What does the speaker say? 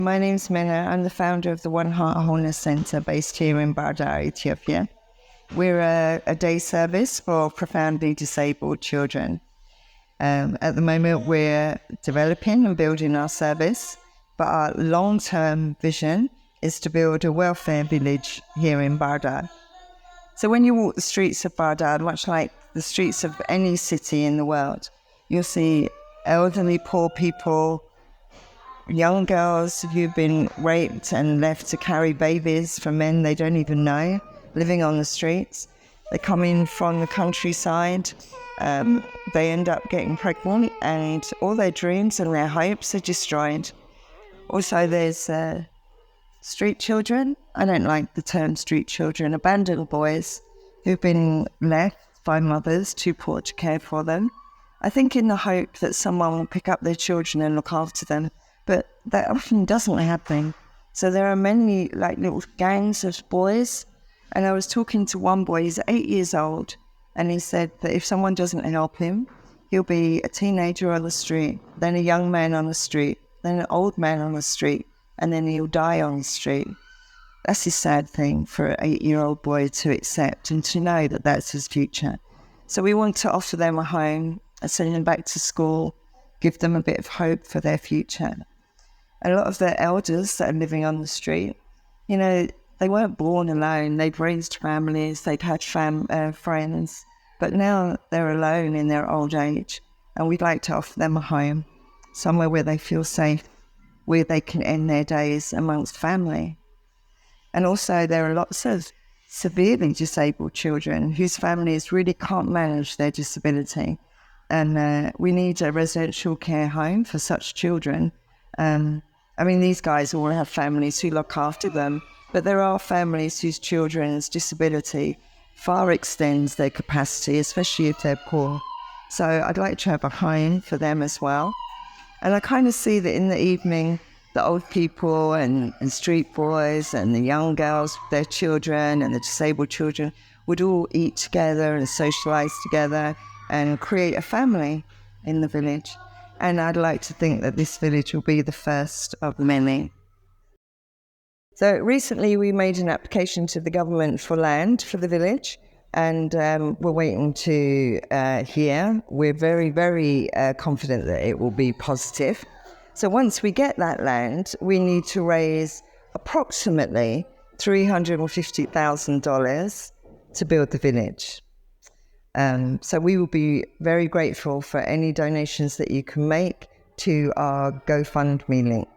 My name's Mena. I'm the founder of the One Heart Wholeness Centre based here in Bardar, Ethiopia. We're a day service for profoundly disabled children. At the moment, we're developing and building our service, but our long-term vision is to build a welfare village here in Bardar. So when you walk the streets of Bardar, much like the streets of any city in the world, you'll see elderly, poor people, young girls who've been raped and left to carry babies from men they don't even know, living on the streets. They come in from the countryside, they end up getting pregnant, and all their dreams and their hopes are destroyed. Also, there's street children. I don't like the term street children, abandoned boys who've been left by mothers too poor to care for them. I think in the hope that someone will pick up their children and look after them, but that often doesn't happen. So there are many little gangs of boys, and I was talking to one boy, he's 8 years old, and he said that if someone doesn't help him, he'll be a teenager on the street, then a young man on the street, then an old man on the street, and then he'll die on the street. That's a sad thing for an 8-year-old boy to accept and to know that that's his future. So we want to offer them a home, send them back to school, give them a bit of hope for their future. A lot of the elders that are living on the street, they weren't born alone. They'd raised families, they'd had friends, but now they're alone in their old age. And we'd like to offer them a home, somewhere where they feel safe, where they can end their days amongst family. And also there are lots of severely disabled children whose families really can't manage their disability. And we need a residential care home for such children. These guys all have families who look after them, but there are families whose children's disability far extends their capacity, especially if they're poor. So I'd like to have a home for them as well. And I kind of see that in the evening, the old people and street boys and the young girls, their children and the disabled children would all eat together and socialise together and create a family in the village. And I'd like to think that this village will be the first of many. So recently we made an application to the government for land for the village, and we're waiting to hear. We're very, very confident that it will be positive. So once we get that land, we need to raise approximately $350,000 to build the village. So we will be very grateful for any donations that you can make to our GoFundMe link.